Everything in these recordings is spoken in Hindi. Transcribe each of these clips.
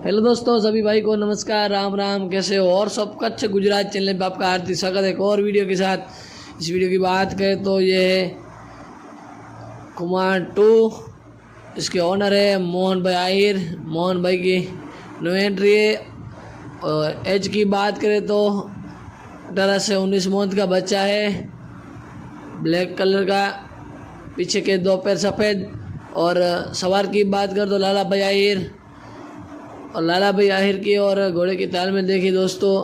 हेलो दोस्तों, सभी भाई को नमस्कार, राम राम। कैसे हो? और सब कच्छ गुजरात चैनल पे आपका हार्दिक स्वागत है एक और वीडियो के साथ। इस वीडियो की बात करें तो ये है कुमार 2। इसके ओनर है मोहन भाई आहिर। मोहन भाई की न्यू एंट्री है। और एज की बात करें तो 18 से 19 मंथ का बच्चा है, ब्लैक कलर का, पीछे के दो पैर सफ़ेद। और सवार की बात करें तो लाला भाई आहिर। और लाला भाई आहिर की और घोड़े की ताल में देखिए दोस्तों,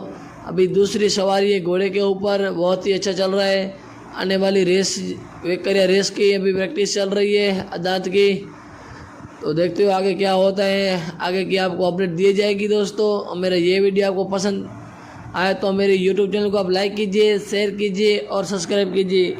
अभी दूसरी सवारी है घोड़े के ऊपर, बहुत ही अच्छा चल रहा है। आने वाली रेस वेकरिया रेस की अभी प्रैक्टिस चल रही है अदात की, तो देखते हो आगे क्या होता है। आगे की आपको अपडेट दी जाएगी दोस्तों। और मेरा ये वीडियो आपको पसंद आए तो मेरे यूट्यूब चैनल को आप लाइक कीजिए, शेयर कीजिए और सब्सक्राइब कीजिए।